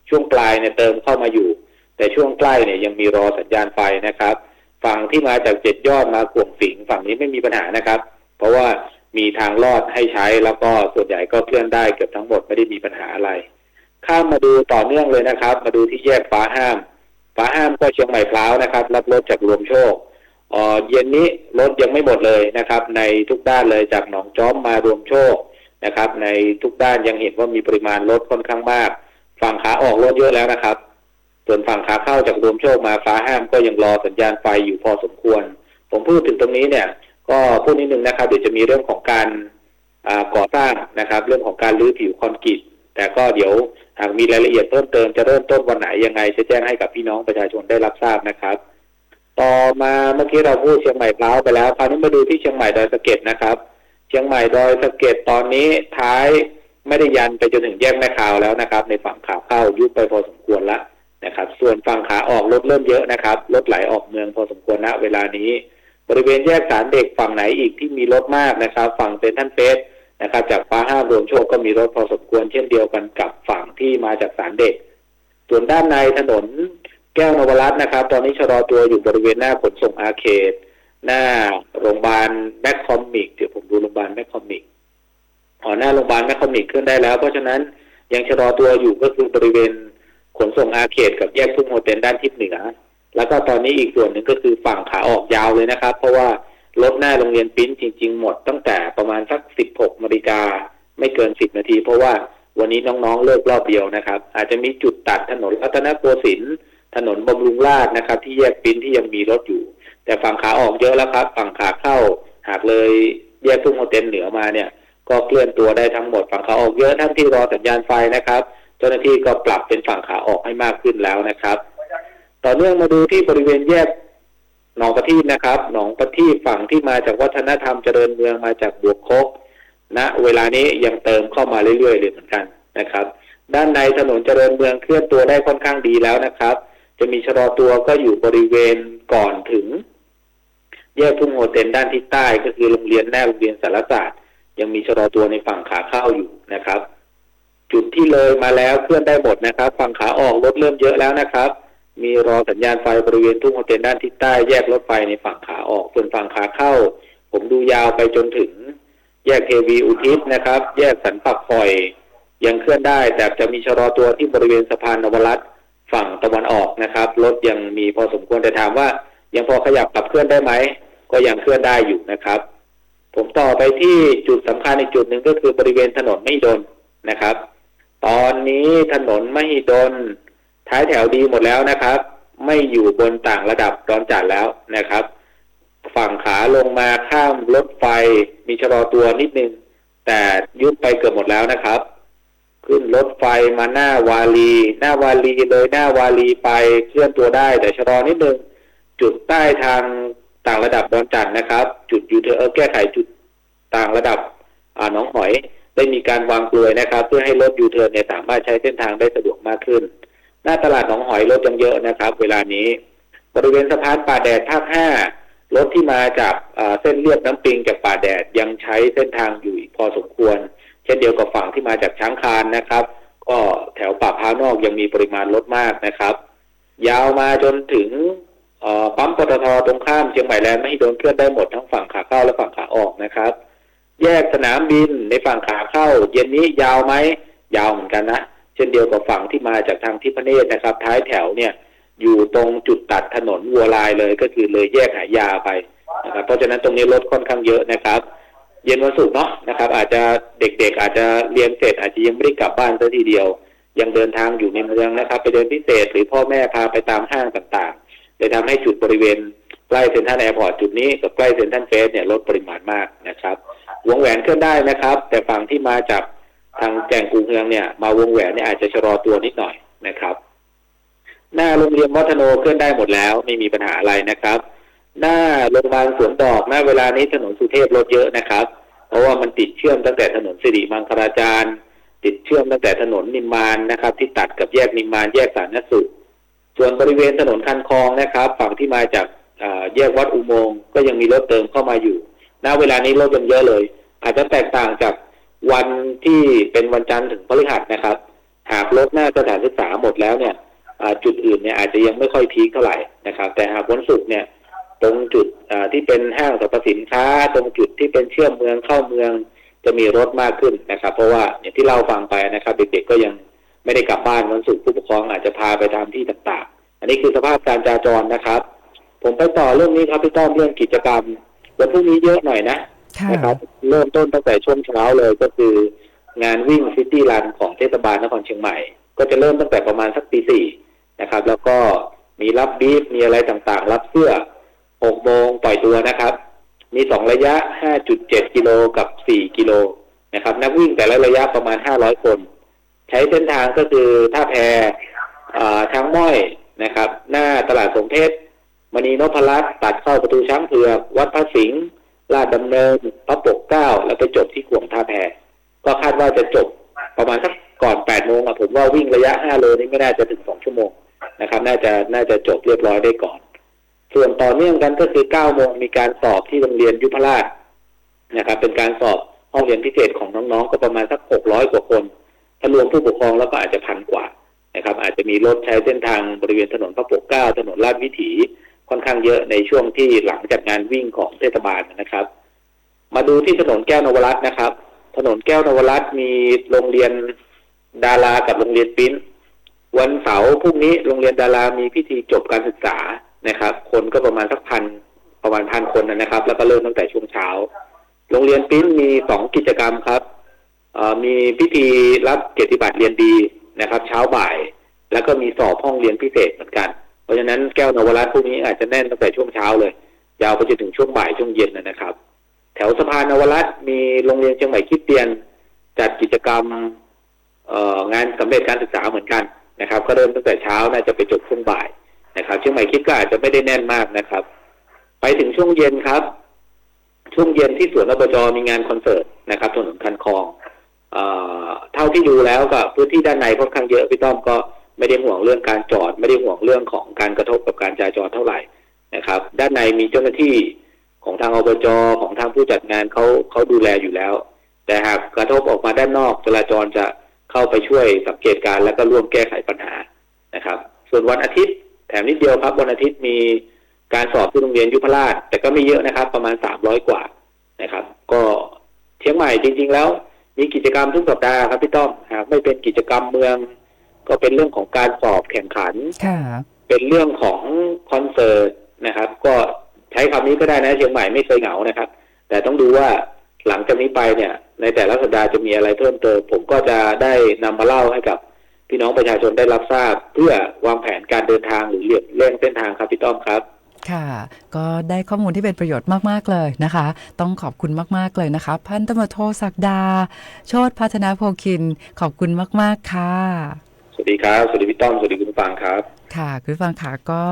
ช่วงปลายเนี่ยเติมเข้ามาอยู่แต่ช่วงใกล้เนี่ยยังมีรอสัญญาณไฟนะครับฝั่งที่มาจาก7 ยอดมาขวงสิงห์ฝั่งนี้ไม่มีปัญหานะครับเพราะว่ามีทางลอดให้ใช้แล้วก็ส่วนใหญ่ก็เคลื่อนได้เกือบทั้งหมดไม่ได้มีปัญหาอะไรข้ามมาดูต่อเนื่องเลยนะครับมาดูที่แยกฟ้าห้ามก็เชียงใหม่พร้าวนะครับรับรถจากรวมโชคเย็นนี้รถยังไม่หมดเลยนะครับในทุกด้านเลยจากหนองจ้อมมารวมโชคนะครับในทุกด้านยังเห็นว่ามีปริมาณรถค่อนข้างมากฝั่งขาออกรถเยอะแล้วนะครับส่วนฝั่งขาเข้าจากรวมโชคมาฟ้าห้ามก็ยังรอสัญญาณไฟอยู่พอสมควรผมพูดถึงตรงนี้เนี่ยก็พูดนิดนึงนะครับเดี๋ยวจะมีเรื่องของการก่อสร้างนะครับเรื่องของการรื้อผิวคอนกรีตแต่ก็เดี๋ยวหากมีรายละเอียดเพิ่มเติมจะเริ่มต้นวันไหนยังไงจะแจ้งให้กับพี่น้องประชาชนได้รับทราบนะครับต่อมาเมื่อกี้เราพูดเชียงใหม่พร้าวไปแล้วคราวนี้มาดูที่เชียงใหม่ดอยสะเก็ดนะครับเชียงใหม่ดอยสะเก็ดตอนนี้ท้ายไม่ได้ยันไปจนถึงแยกแม่คาวแล้วนะครับในฝั่งขาเข้ายุบไปพอสมควรแล้วนะครับส่วนฝั่งขาออกรถเริ่มเยอะนะครับรถไหลออกเมืองพอสมควรณเวลานี้บริเวณแยกศาลเด็กฝั่งไหนอีกที่มีรถมากนะครับฝั่งเซ็นทรัลเฟสนะครับจากฟ้าห้ามรวมโชคก็มีรถพอสมควรเช่นเดียวกันกับฝั่งที่มาจากศาลเด็กส่วนด้านในถนนแก้วนวรัตน์นะครับตอนนี้ชะลอตัวอยู่บริเวณหน้าขนส่งอาเขตหน้าโรงพยาบาลแมคคอมิกเดี๋ยวผมดูโรงพยาบาลแมคคอมิกหน้าโรงพยาบาลแมคคอมิกขึ้นได้แล้วเพราะฉะนั้นยังชะลอตัวอยู่ก็คือบริเวณขนส่งอาเขตกับแยกทุ่งโฮเทลด้านทิศเหนือแล้วก็ตอนนี้อีกส่วนหนึ่งก็คือฝั่งขาออกยาวเลยนะครับเพราะว่ารถหน้าโรงเรียนปิ้นจริงๆหมดตั้งแต่ประมาณสัก 16 นาฬิกาไม่เกิน 10 นาทีเพราะว่าวันนี้น้องๆเลิกรอบเดียวนะครับอาจจะมีจุดตัดถนนรัตนโกสินทร์ถนนบำรุงราษฎร์นะครับที่แยกปิ้นที่ยังมีรถอยู่แต่ฝั่งขาออกเยอะแล้วครับฝั่งขาเข้าหากเลยแยกทุ่งโฮเทลเหนือมาเนี่ยก็เคลื่อนตัวได้ทั้งหมดฝั่งขาออกเยอะท่านที่รอสัญญาณไฟนะครับเจ้าหน้าที่ก็ปรับเป็นฝั่งขาออกให้มากขึ้นแล้วนะครับต่อเนื่องมาดูที่บริเวณแยกหนองประทีปนะครับหนองประทีปฝั่งที่มาจากวัฒนธรรมเจริญเมืองมาจากบวกคกณเวลานี้ยังเติมเข้ามาเรื่อยๆเลยเหมือนกันนะครับด้านในถนนเจริญเมืองเคลื่อนตัวได้ค่อนข้างดีแล้วนะครับจะมีชะลอตัวก็อยู่บริเวณก่อนถึงแยกทุ่งโฮเทลด้านทิศใต้ก็คือโรงเรียนหน้าโรงเรียนสารศาสตร์ยังมีชะลอตัวในฝั่งขาเข้าอยู่นะครับจุดที่เลยมาแล้วเคลื่อนได้หมดนะครับฝั่งขาออกรถเริ่มเยอะแล้วนะครับมีรอสัญญาณไฟบริเวณทุ่งโฮเทลด้านทิศใต้แยกรถไฟในฝั่งขาออกส่วนฝั่งขาเข้าผมดูยาวไปจนถึงแยกเทวีอุทิศนะครับแยกสันปักคอยยังเคลื่อนได้แต่จะมีชะลอตัวที่บริเวณสะพานนวรัตน์ฝั่งตะวันออกนะครับรถยังมีพอสมควรแต่ถามว่ายังพอขยับขับเคลื่อนได้ไหมก็ยังเคลื่อนได้อยู่นะครับผมต่อไปที่จุดสำคัญอีกจุดหนึ่งก็คือบริเวณถนนมหิดลนะครับตอนนี้ถนนมหิดลท้ายแถวดีหมดแล้วนะครับไม่อยู่บนต่างระดับร้อนจัดแล้วนะครับ ฝั่งขาลงมาข้ามรถไฟมีชะลอตัวนิดนึงแต่ยุบไปเกือบหมดแล้วนะครับขึ้นรถไฟมาหน้าวาลีเลยหน้าวาลีไปเคลื่อนตัวได้แต่ชะลอนิดนึงจุดใต้ทางต่างระดับดอนจันทร์นะครับจุดยูเทิร์นแก้ไขจุดต่างระดับหนองหอยได้มีการวางกลวยนะครับเพื่อให้รถยูเทิร์นเนี่ยสามารถใช้เส้นทางได้สะดวกมากขึ้นหน้าตลาดหนองหอยรถยังเยอะนะครับเวลานี้บริเวณสะพานป่าแดดภาค5รถที่มาจากเส้นเลียบน้ำปิงจากป่าแดดยังใช้เส้นทางอยู่พอสมควรเช่นเดียวกับฝั่งที่มาจากช้างคานนะครับก็แถวป่าพร้าวนอกยังมีปริมาณรถมากนะครับยาวมาจนถึงปั๊มปตท.ตรงข้ามเชียงใหม่แลนด์ไม่ให้โดนเคลื่อนได้หมดทั้งฝั่งขาเข้าและฝั่งขาออกนะครับแยกสนามบินในฝั่งขาเข้าเย็นนี้ยาวไหมยาวเหมือนกันนะเช่นเดียวกับฝั่งที่มาจากทางทิพเนตรนะครับท้ายแถวเนี่ยอยู่ตรงจุดตัดถนนวัวลายเลยก็คือเลยแยกหายาไปนะครับเพราะฉะนั้นตรงนี้รถค่อนข้างเยอะนะครับเย็นวันศุกร์เนาะนะครับอาจจะเด็กๆอาจจะเรียนเสร็จอาจจะยังไม่ได้กลับบ้านซะทีเดียวยังเดินทางอยู่ในเมืองนะครับไปเดินพิเศษหรือพ่อแม่พาไปตามห้างต่างๆเลยทำให้จุดบริเวณใกล้เซ็นทรัลแอร์พอร์ตจุดนี้กับใกล้เซ็นทรัลเฟสเนี่ยลดปริมาณมากนะครับวงแหวนเคลื่อนได้นะครับแต่ฝั่งที่มาจากทางแก่งกูเฮืองเนี่ยมาวงแหวนเนี่ยอาจจะชะลอตัวนิดหน่อยนะครับหน้าโรงเรียนวัฒโนเคลื่อนได้หมดแล้วไม่มีปัญหาอะไรนะครับหน้าโรงพยาบาลสวนดอกณเวลานี้ถนนสุเทพรถเยอะนะครับเพราะว่ามันติดเชื่อมตั้งแต่ถนนสิริมังคลาจารย์ติดเชื่อมตั้งแต่ถนนนิมมานนะครับที่ตัดกับแยกนิมมานแยกสาธารณสุขส่วนบริเวณถนนคันคลองนะครับฝั่งที่มาจากแยกวัดอุโมงค์ก็ยังมีรถเติมเข้ามาอยู่ณเวลานี้รถยังเยอะเลยอาจจะแตกต่างจากวันที่เป็นวันจันทร์ถึงพฤหัสนะครับหากรถหน้าสถานศึกษาหมดแล้วเนี่ยจุดอื่นเนี่ยอาจจะยังไม่ค่อยพีคเท่าไหร่นะครับแต่หากวันศุกร์เนี่ยตรงจุดที่เป็นห้างสรรพสินค้าตรงจุดที่เป็นเชื่อมเมืองเข้าเมืองจะมีรถมากขึ้นนะครับเพราะว่าอย่างที่เล่าฟังไปนะครับเด็กๆก็ยังไม่ได้กลับบ้านวันศุกร์ผู้ปกครองอาจจะพาไปตามที่ต่างๆอันนี้คือสภาพการจราจรนะครับผมไปต่อเรื่องนี้ครับพี่ต้อมเรื่องกิจกรรมวันพรุ่งนี้เยอะหน่อยนะครับเริ่มต้นตั้งแต่ช่วงเช้าเลยก็คืองานวิ่งซิตี้รันของเทศบาลนครเชียงใหม่ก็จะเริ่มตั้งแต่ประมาณสักตี 4นะครับแล้วก็มีรับบีฟมีอะไรต่างๆรับเสื้อ6 โมงปล่อยตัวนะครับมี2ระยะ 5.7 กิโลกับ4กิโลนะครับนักวิ่งแต่ละระยะประมาณ500คนใช้เส้นทางก็คือท่าแพช้างม้อยนะครับหน้าตลาดสมเพชรมณีนพรัตน์ตัดเข้าประตูช้างเผือกวัดพระสิงห์ลาดดำเนินพระปกเกล้าแล้วไปจบที่ขวงท่าแพก็คาดว่าจะจบประมาณสักก่อน8 โมงผมว่าวิ่งระยะ5 โลนี่ไม่น่าจะถึง2 ชั่วโมงนะครับน่าจะจบเรียบร้อยได้ก่อนส่วนต่อเนื่องกันก็คือ9 โมงมีการสอบที่โรงเรียนยุพราชนะครับเป็นการสอบห้องเรียนพิเศษของน้องๆก็ประมาณสัก600 กว่าคนถ้ารวมผู้ปกครองแล้วก็อาจจะ1,000 กว่านะครับอาจจะมีรถใช้เส้นทางบริเวณถนนพระปกเกล้าถนนลาดวิถีค่อนข้างเยอะในช่วงที่หลังจากงานวิ่งของเทศบาลนะครับมาดูที่ถนนแก้วนวรัตน์นะครับถนนแก้วนวรัตน์มีโรงเรียนดารากับโรงเรียนปิ้นวันเสาร์พรุ่งนี้โรงเรียนดารามีพิธีจบการศึกษานะครับคนก็ประมาณสักประมาณ 1,000 คนนะครับแล้วก็เริ่มตั้งแต่ช่วงเช้าโรงเรียนปิ้นมี2 กิจกรรมครับมีพิธีรับเกียรติบัตรเรียนดีนะครับเช้าบ่ายแล้วก็มีสอบห้องเรียนพิเศษเหมือนกันเพราะฉะนั้นแก้วนวรัตน์พวกนี้อาจจะแน่นตั้งแต่ช่วงเช้าเลยยาวไปจนถึงช่วงบ่ายช่วงเย็นนะครับแถวสะพานนวรัตน์มีโรงเรียนเชียงใหม่คริสเตียนจัดกิจกรรมงานสำเร็จการศึกษาเหมือนกันนะครับก็เริ่มตั้งแต่เช้าน่าจะไปจบช่วงบ่ายนะครับเชียงใหม่คริสก็อาจจะไม่ได้แน่นมากนะครับไปถึงช่วงเย็นครับช่วงเย็นที่สวนอบจ.มีงานคอนเสิร์ตนะครับถนนคันคลองเท่าที่ดูแล้วก็พื้นที่ด้านในค่อนข้างเยอะพี่ต้อมก็ไม่ได้ห่วงเรื่องการจอดไม่ได้ห่วงเรื่องของการกระทบกับการจราจรเท่าไหร่นะครับด้านในมีเจ้าหน้าที่ของทางอบจ.ของทางผู้จัดงานเขาดูแลอยู่แล้วแต่หากกระทบออกมาด้านนอกจราจรจะเข้าไปช่วยสังเกตการและก็ร่วมแก้ไขปัญหานะครับส่วนวันอาทิตย์แถมนิดเดียวครับวันอาทิตย์มีการสอบที่โรงเรียนยุพราชแต่ก็ไม่เยอะนะครับประมาณ300 กว่านะครับก็เชียงใหม่จริงๆแล้วมีกิจกรรมทุกสัปดาห์ครับพี่ต้อมหากไม่เป็นกิจกรรมเมืองก็เป็นเรื่องของการสอบแข่งขันเป็นเรื่องของคอนเสิร์ตนะครับก็ใช้คำนี้ก็ได้นะเชียงใหม่ไม่เคยเหงานะครับแต่ต้องดูว่าหลังจากนี้ไปเนี่ยในแต่ละสัปดาห์จะมีอะไรเพิ่มเติมผมก็จะได้นำมาเล่าให้กับพี่น้องประชาชนได้รับทราบเพื่อวางแผนการเดินทางหรือเลี่ยงเส้นทางครับพี่ต้อมครับ ค่ะก็ได้ข้อมูลที่เป็นประโยชน์มากๆเลยนะคะต้องขอบคุณมากๆเลยนะคะพันตำรวจโทศักดาโชติพัฒนาโพคินขอบคุณมากๆค่ะสวัสดีครับสวัสดีพี่ต้อมสวัสดีคุณผู้ฟังครับค่ะคุณผู้ฟังค่ะก็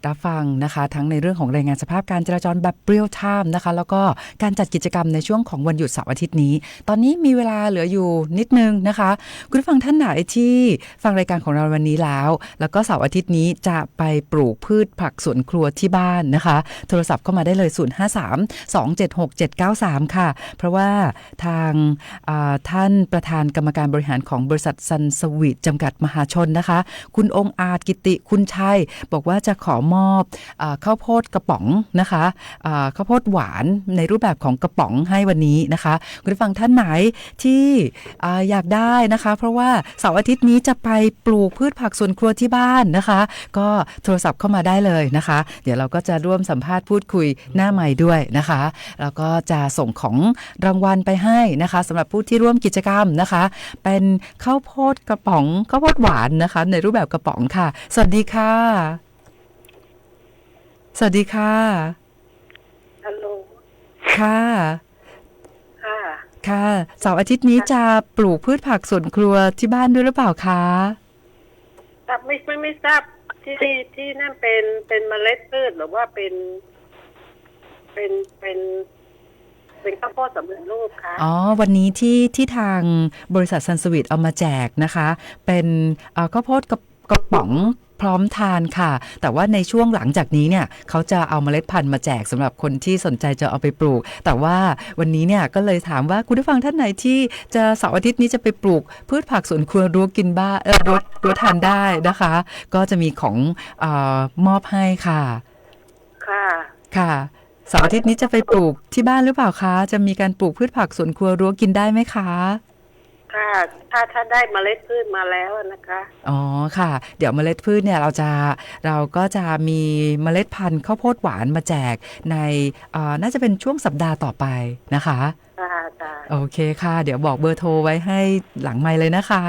รับฟังนะคะทั้งในเรื่องของรายงานสภาพการจราจรแบบเรียลไทม์นะคะแล้วก็การจัดกิจกรรมในช่วงของวันหยุดเสาร์อาทิตย์นี้ตอนนี้มีเวลาเหลืออยู่นิดนึงนะคะคุณผู้ฟังท่านไหนที่ฟังรายการของเราวันนี้แล้วก็เสาร์อาทิตย์นี้จะไปปลูกพืชผักสวนครัวที่บ้านนะคะโทรศัพท์เข้ามาได้เลย053-276-793ค่ะเพราะว่าทางท่านประธานกรรมการบริหารของบริษัทซันสวีทจำกัดมหาชนนะคะคุณองค์อาจกิติคุณชัยบอกว่าจะขอมอบข้าวโพดกระป๋องนะคะข้าวโพดหวานในรูปแบบของกระป๋องให้วันนี้นะคะคุณผู้ฟังท่านไหนที่อยากได้นะคะเพราะว่าเสาร์อาทิตย์นี้จะไปปลูกพืชผักสวนครัวที่บ้านนะคะก็โทรศัพท์เข้ามาได้เลยนะคะเดี๋ยวเราก็จะร่วมสัมภาษณ์พูดคุยหน้าใหม่ด้วยนะคะแล้วก็จะส่งของรางวัลไปให้นะคะสำหรับผู้ที่ร่วมกิจกรรมนะคะเป็นข้าวโพดกระป๋องข้าวโพดหวานนะคะในรูปแบบกระป๋องค่ะสวัสดีค่ะสวัสดีค่ะฮัลโหลค่ะค่ะค่ะเสาร์อาทิตย์นี้จะปลูกพืชผักสวนครัวที่บ้านด้วยหรือเปล่าคะไม่ทราบที่นั่นเป็นเมล็ดพืชหรือว่าเป็นข้าวโพดสำเร็จรูปคะอ๋อวันนี้ที่ทางบริษัทซันสวีทเอามาแจกนะคะเป็นข้าวโพดกระป๋องพร้อมทานค่ะแต่ว่าในช่วงหลังจากนี้เนี่ยเขาจะเอาเมล็ดพันธุ์มาแจกสำหรับคนที่สนใจจะเอาไปปลูกแต่ว่าวันนี้เนี่ยก็เลยถามว่าคุณผู้ฟังท่านไหนที่จะเสาร์อาทิตย์นี้จะไปปลูกพืชผักสวนครัวรั้วกินบ้านรั้วทานได้นะคะก็จะมีของมอบให้ค่ะค่ะเสาร์อาทิตย์นี้จะไปปลูกที่บ้านหรือเปล่าคะจะมีการปลูกพืชผักสวนครัวรั้วกินได้ไหมคะค่ะถ้าได้เมล็ดพืชมาแล้วนะคะอ๋อค่ะเดี๋ยวเมล็ดพืชเนี่ยเราก็จะมีเมล็ดพันธุ์ข้าวโพดหวานมาแจกในน่าจะเป็นช่วงสัปดาห์ต่อไปนะคะโอเคค่ะเดี๋ยวบอกเบอร์โทรไว้ให้หลังไมค์เลยนะคะ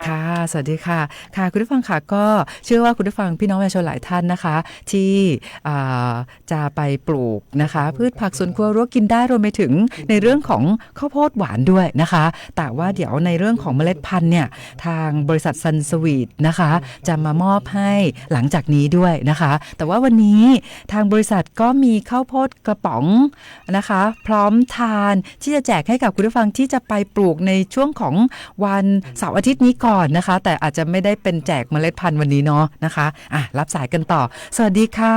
ค่ะสวัสดีค่ะค่ะคุณผู้ฟังค่ะก็เชื่อว่าคุณผู้ฟังพี่น้องประชาชนหลายท่านนะคะที่จะไปปลูกนะคะพืชผักสวนครัวรั้วกินได้รวมไปถึงในเรื่องของข้าวโพดหวานด้วยนะคะแต่ว่าเดี๋ยวในเรื่องของเมล็ดพันธุ์เนี่ยทางบริษัทซันสวีทนะคะจะมามอบให้หลังจากนี้ด้วยนะคะแต่ว่าวันนี้ทางบริษัทก็มีข้าวโพดกระป๋องนะคะพร้อมทานที่จะแจกให้กับคุณผู้ฟังที่จะไปปลูกในช่วงของวันเสาร์อาทิตย์นี้ก่อนนะคะแต่อาจจะไม่ได้เป็นแจกเมล็ดพันธุ์วันนี้เนาะนะคะรับสายกันต่อสวัสดีค่ะ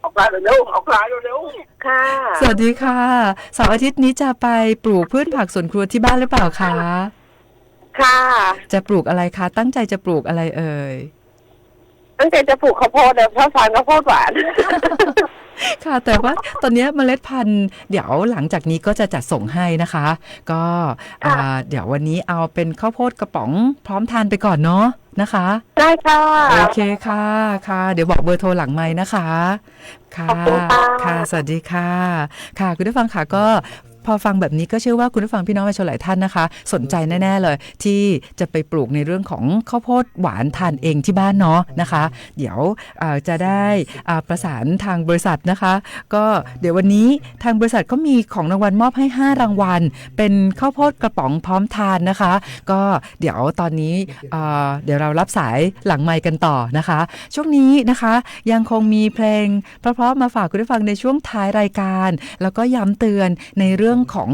ออกไลน์เร็วค่ะสวัสดีค่ะเสาร์อาทิตย์นี้จะไปปลูกพืชผักสวนครัวที่บ้านหรือเปล่าคะค่ะจะปลูกอะไรคะตั้งใจจะปลูกอะไรเอ่ยตั้งใจจะปลูกข้าวโพดเพราะฟันข้าวโพดหวานค่ะแต่ว่าตอนนี้เมล็ดพันธุ์เดี๋ยวหลังจากนี้ก็จะจัดส่งให้นะคะก็เดี๋ยววันนี้เอาเป็นข้าวโพดกระป๋องพร้อมทานไปก่อนเนาะนะคะได้ค่ะโอเคค่ะเดี๋ยวบอกเบอร์โทรหลังไมค์นะคะค่ะสวัสดีค่ะคุณผู้ฟังค่ะก็พอฟังแบบนี้ก็เชื่อว่าคุณผู้ฟังพี่น้องประชาชนหลายท่านนะคะสนใจแน่ๆเลยที่จะไปปลูกในเรื่องของข้าวโพดหวานทานเองที่บ้านเนาะนะคะเดี๋ยวจะได้ประสานทางบริษัทนะคะก็เดี๋ยววันนี้ทางบริษัทก็มีของรางวัลมอบให้5รางวัลเป็นข้าวโพดกระป๋องพร้อมทานนะคะก็เดี๋ยวตอนนี้เดี๋ยวเรารับสายหลังไมค์กันต่อนะคะช่วงนี้นะคะยังคงมีเพลงเพราะๆมาฝากคุณผู้ฟังในช่วงท้ายรายการแล้วก็ย้ำเตือนในเรื่องของ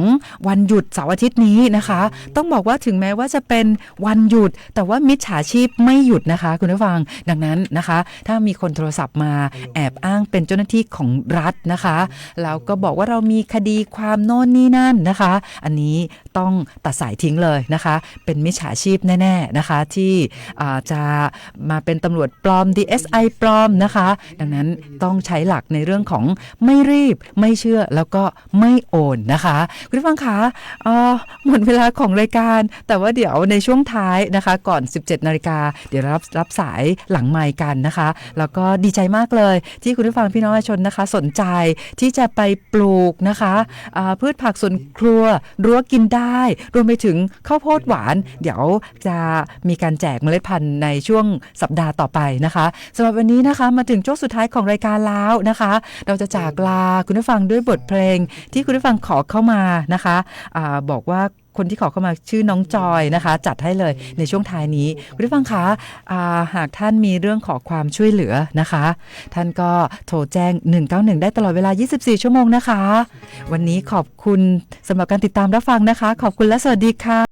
วันหยุดเสาร์อาทิตย์นี้นะคะต้องบอกว่าถึงแม้ว่าจะเป็นวันหยุดแต่ว่ามิจฉาชีพไม่หยุดนะคะคุณผู้ฟังดังนั้นนะคะถ้ามีคนโทรศัพท์มาแอบอ้างเป็นเจ้าหน้าที่ของรัฐนะคะแล้วก็บอกว่าเรามีคดีความโน่นนี่นั่นนะคะอันนี้ต้องตัดสายทิ้งเลยนะคะเป็นมิจฉาชีพแน่ๆนะคะที่จะมาเป็นตำรวจปลอม DSI ปลอมนะคะดังนั้นต้องใช้หลักในเรื่องของไม่รีบไม่เชื่อแล้วก็ไม่โอนนะคะ นะคะคุณผู้ฟังคะหมดเวลาของรายการแต่ว่าเดี๋ยวในช่วงท้ายนะคะก่อน 17 นาฬิกาเดี๋ยวรับสายหลังไมค์กันนะคะแล้วก็ดีใจมากเลยที่คุณผู้ฟังพี่น้องประชาชนนะคะสนใจที่จะไปปลูกนะคะพืชผักสวนครัวรั้วกินได้รวมไปถึงข้าวโพดหวานเดี๋ยวจะมีการแจกเมล็ดพันธุ์ในช่วงสัปดาห์ต่อไปนะคะสำหรับวันนี้นะคะมาถึงช่วงสุดท้ายของรายการแล้วนะคะเราจะจากลาคุณผู้ฟังด้วยบทเพลงที่คุณผู้ฟังขอเข้ามานะคะบอกว่าคนที่ขอเข้ามาชื่อน้องจอยนะคะจัดให้เลยในช่วงท้ายนี้คุณผู้ฟังคะหากท่านมีเรื่องขอความช่วยเหลือนะคะท่านก็โทรแจ้ง191ได้ตลอดเวลา24ชั่วโมงนะคะวันนี้ขอบคุณสำหรับการติดตามรับฟังนะคะขอบคุณและสวัสดีค่ะ